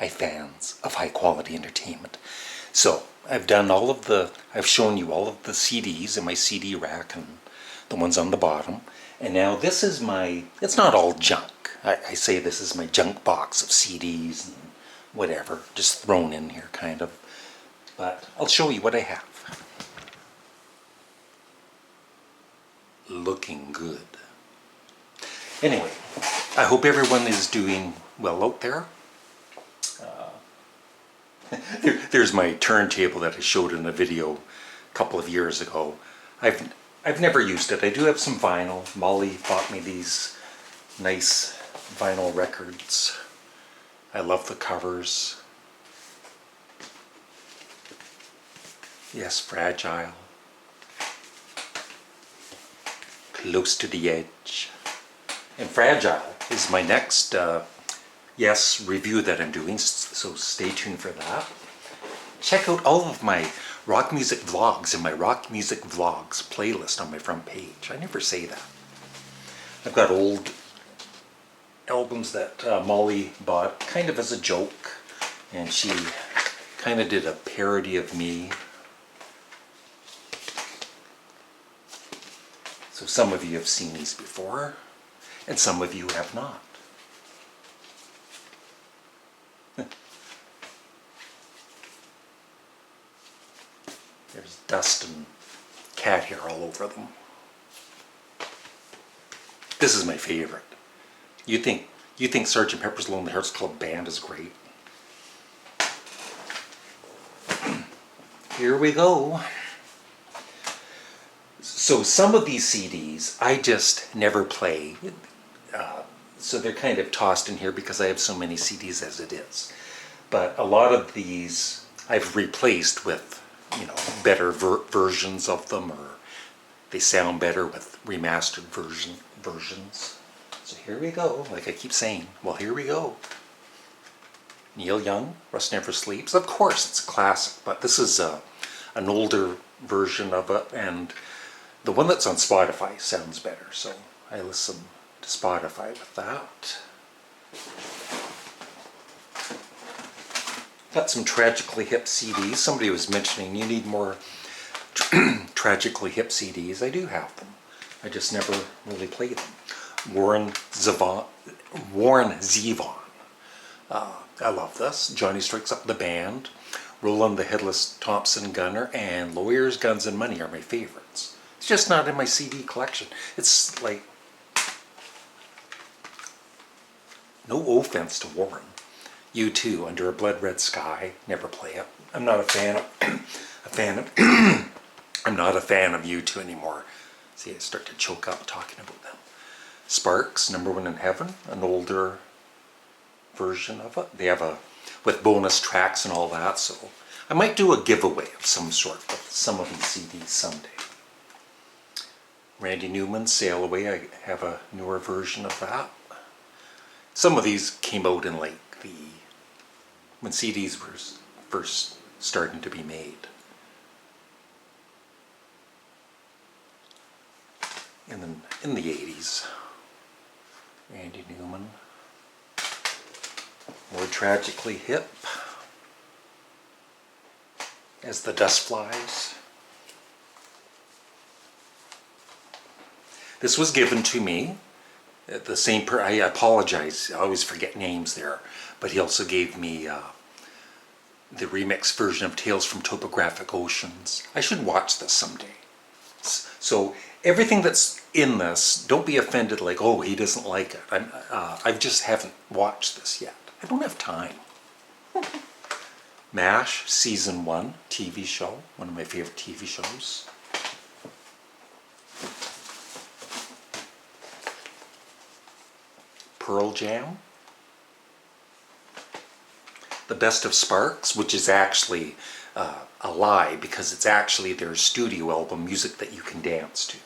fans of high quality entertainment. So I've shown you all of the CDs in my CD rack and the ones on the bottom. And now this is it's not all junk. I say this is my junk box of CDs and whatever, just thrown in here kind of. But I'll show you what I have. Looking good. Anyway, I hope everyone is doing well out there. There's my turntable that I showed in a video a couple of years ago. I've never used it. I do have some vinyl. Molly bought me these nice vinyl records. I love the covers. Yes, Fragile. Close to the Edge. And Fragile is my next review that I'm doing, so stay tuned for that. Check out all of my rock music vlogs in my rock music vlogs playlist on my front page. I never say that. I've got old albums that Molly bought kind of as a joke, and she kind of did a parody of me. So some of you have seen these before, and some of you have not. There's dust and cat hair all over them. This is my favorite. You think Sgt. Pepper's Lonely Hearts Club Band is great? Here we go. So some of these CDs I just never play. So they're kind of tossed in here because I have so many CDs as it is. But a lot of these I've replaced with, better versions of them, or they sound better with remastered versions. So here we go, like I keep saying, well, here we go. Neil Young, Rust Never Sleeps. Of course, it's a classic, but this is an older version of it, and the one that's on Spotify sounds better, so I listen to Spotify with that. Got some Tragically Hip CDs. Somebody was mentioning you need more Tragically Hip CDs. I do have them. I just never really played them. Warren Zevon. I love this. Johnny Strikes Up the Band. Roland the Headless Thompson Gunner, and Lawyers, Guns and Money are my favorites. It's just not in my CD collection. It's like, no offense to Warren. U2, Under a Blood Red Sky, never play it. I'm not a fan of I'm not a fan of U2 anymore. See, I start to choke up talking about them. Sparks, Number One in Heaven, an older version of it. They have with bonus tracks and all that, so I might do a giveaway of some sort with some of these CDs someday. Randy Newman, Sail Away, I have a newer version of that. Some of these came out in like when CDs were first starting to be made. And then in the 80s, Randy Newman. More Tragically Hip, As the Dust Flies. This was given to me. The same I apologize, I always forget names there, but he also gave me the remix version of Tales from Topographic Oceans. I should watch this someday. So everything that's in this, don't be offended like, oh, he doesn't like it. I just haven't watched this yet. I don't have time. MASH Season 1 TV show, one of my favorite TV shows. Pearl Jam. The Best of Sparks, which is actually a lie because it's actually their studio album music that you can dance to.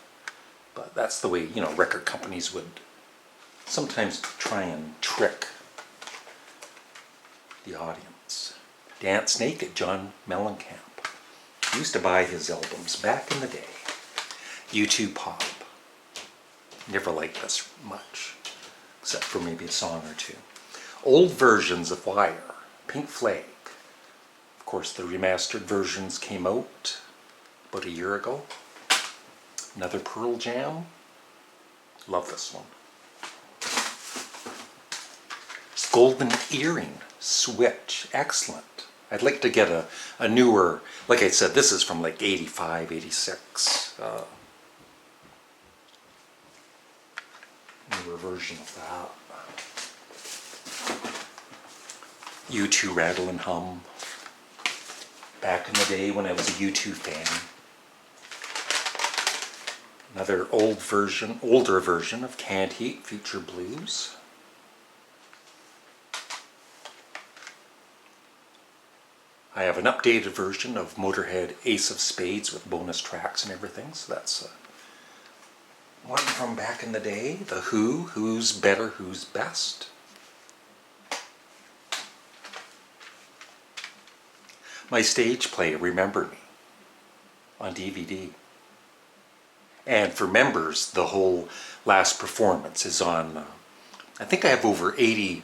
But that's the way, record companies would sometimes try and trick the audience. Dance Naked, John Mellencamp. I used to buy his albums back in the day. U2 Pop. Never liked this much, except for maybe a song or two. Old versions of Wire. Pink Flag. Of course, the remastered versions came out about a year ago. Another Pearl Jam. Love this one. Golden Earring Switch. Excellent. I'd like to get a newer, like I said, this is from like 85, 86. Newer version of that. U2 Rattle and Hum. Back in the day when I was a U2 fan. Another older version of Can't Hate Future Blues. I have an updated version of Motorhead Ace of Spades with bonus tracks and everything, so that's one from back in the day. The Who, Who's Better, Who's Best. My stage play, Remember Me, on DVD. And for members, the whole last performance is on, I think I have over 80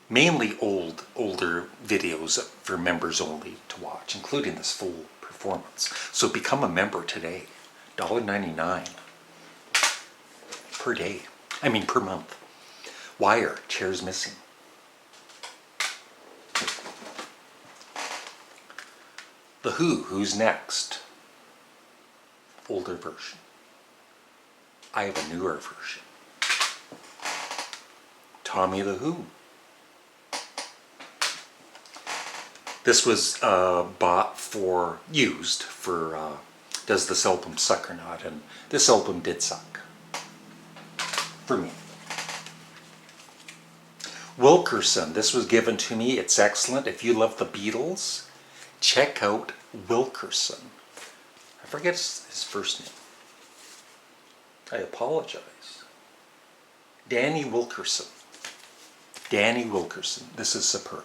mainly older videos for members only to watch, including this full performance. So become a member today. $1.99 per day. I mean per month. Wire, Chairs Missing. The Who, Who's Next? Older version. I have a newer version. Tommy the Who. This was used for does this album suck or not? And this album did suck. For me. Wilkerson, this was given to me. It's excellent. If you love the Beatles, check out Wilkerson. I forget his first name. I apologize. Danny Wilkerson. Danny Wilkerson. This is superb.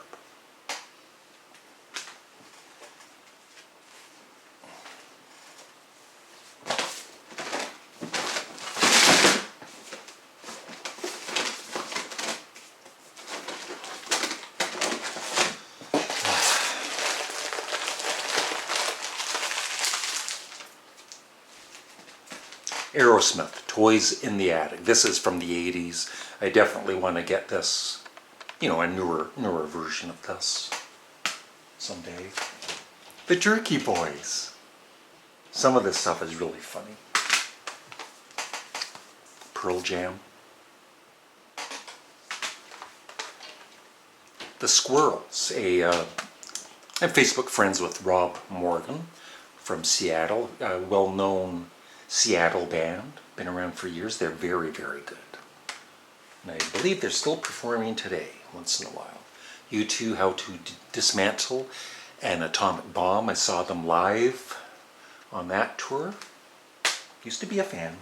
Aerosmith, Toys in the Attic. This is from the 80s. I definitely want to get this, a newer version of this someday. The Jerky Boys. Some of this stuff is really funny. Pearl Jam. The Squirrels. I'm Facebook friends with Rob Morgan from Seattle, a well-known Seattle band, been around for years. They're very, very good. And I believe they're still performing today, once in a while. U2, How to Dismantle an Atomic Bomb. I saw them live on that tour. Used to be a fan.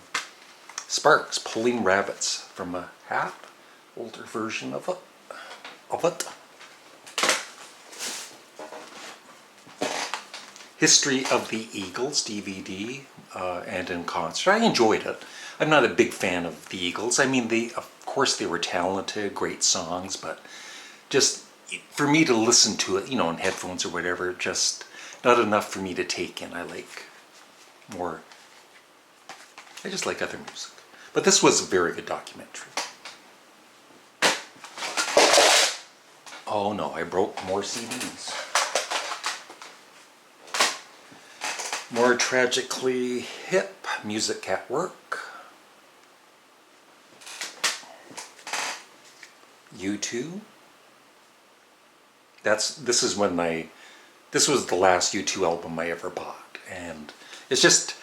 Sparks, Pulling Rabbits from a Hat, older version of it. History of the Eagles DVD and in concert. I enjoyed it. I'm not a big fan of the Eagles. I mean, of course they were talented, great songs, but just for me to listen to it, in headphones or whatever, just not enough for me to take in. I just like other music. But this was a very good documentary. Oh no, I broke more CDs. More Tragically Hip, Music at Work. U2. This was the last U2 album I ever bought, and it's just,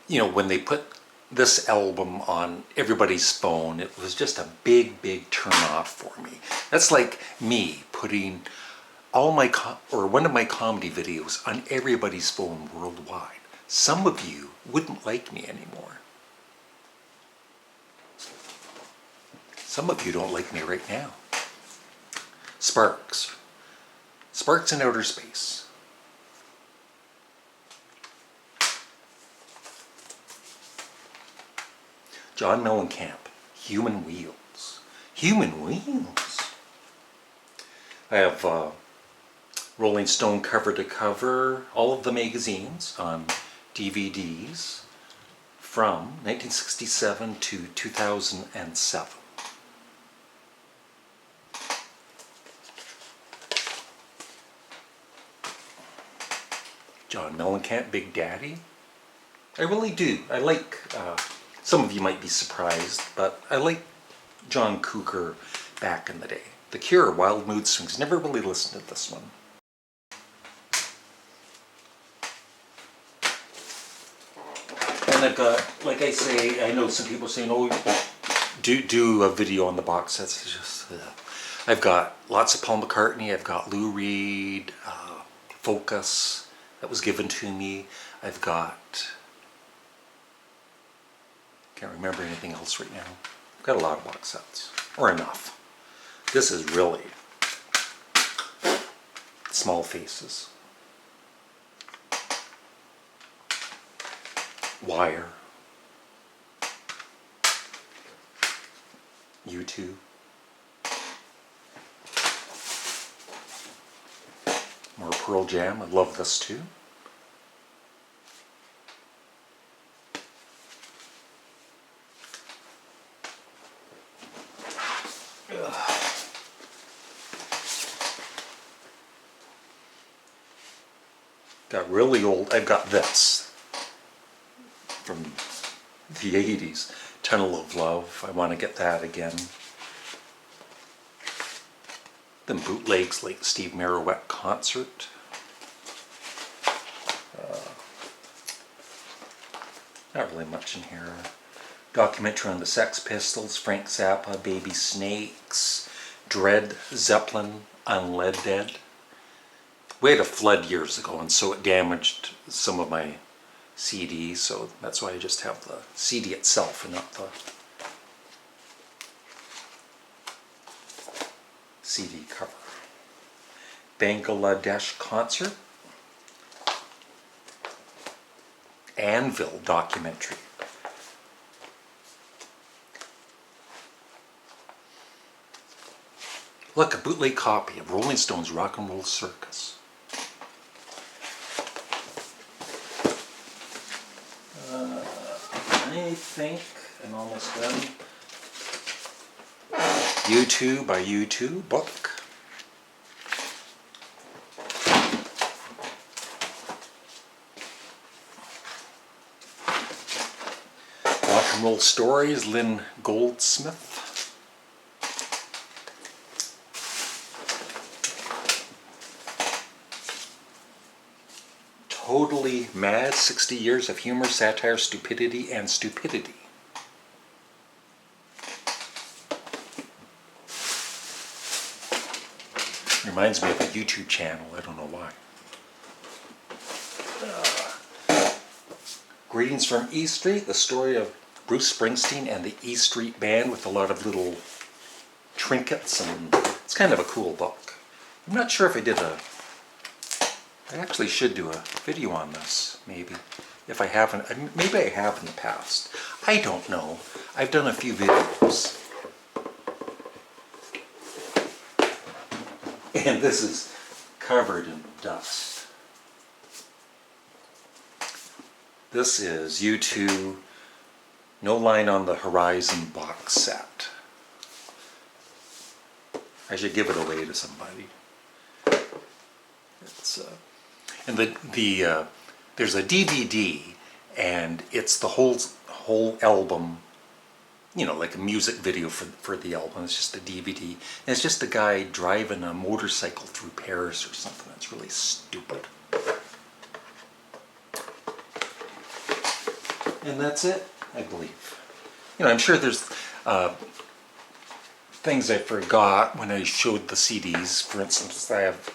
when they put this album on everybody's phone, it was just a big, big turn off for me. That's like me putting one of my comedy videos on everybody's phone worldwide. Some of you wouldn't like me anymore. Some of you don't like me right now. Sparks. Sparks in Outer Space. John Mellencamp, Human Wheels. Human Wheels. I have Rolling Stone cover to cover, all of the magazines on DVDs from 1967 to 2007. John Mellencamp, Big Daddy. I really do. I like, some of you might be surprised, but I like John Cougar back in the day. The Cure, Wild Mood Swings. Never really listened to this one. And I've got, like I say, I know some people are saying, oh, do a video on the box sets. It's just, I've got lots of Paul McCartney. I've got Lou Reed, Focus that was given to me. I've got, can't remember anything else right now. I've got a lot of box sets, or enough. This is really Small Faces. Wire. U2. More Pearl Jam. I love this too. Got really old. I've got this from the 80s. Tunnel of Love. I want to get that again. Then bootlegs like Steve Marowette concert. Not really much in here. Documentary on the Sex Pistols, Frank Zappa, Baby Snakes, Dread, Zeppelin, Unled Dead. We had a flood years ago, and so it damaged some of my CDs, so that's why I just have the CD itself and not the CD cover. Bangladesh concert. Anvil documentary. Look, a bootleg copy of Rolling Stone's Rock and Roll Circus. I think I'm almost done. U2 by U2 book. Rock and Roll Stories, Lynn Goldsmith. Totally Mad, 60 Years of Humor, Satire, Stupidity, and Stupidity. Reminds me of a YouTube channel, I don't know why. Greetings from E Street, the story of Bruce Springsteen and the E Street Band with a lot of little trinkets, and it's kind of a cool book. I'm not sure if I actually should do a video on this, maybe. If I haven't, maybe I have in the past. I don't know. I've done a few videos. And this is covered in dust. This is U2 No Line on the Horizon box set. I should give it away to somebody. It's and there's a DVD, and it's the whole album, you know, like a music video for the album. It's just a DVD, and it's just a guy driving a motorcycle through Paris or something. It's really stupid. And that's it, I believe. You know, I'm sure there's things I forgot when I showed the CDs. For instance, I have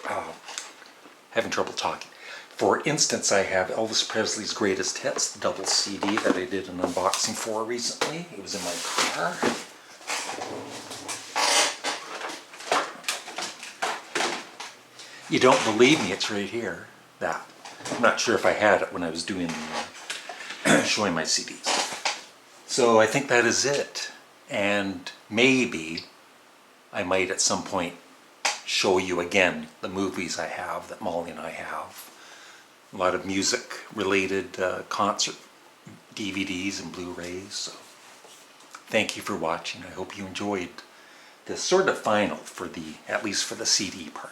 having trouble talking. For instance, I have Elvis Presley's Greatest Hits, the double CD that I did an unboxing for recently. It was in my car. You don't believe me, it's right here. That. I'm not sure if I had it when I was doing showing my CDs. So I think that is it. And maybe I might at some point show you again the movies I have, that Molly and I have. A lot of music related concert DVDs and Blu-rays. So thank you for watching. I hope you enjoyed this sort of final for the, at least for the CD part.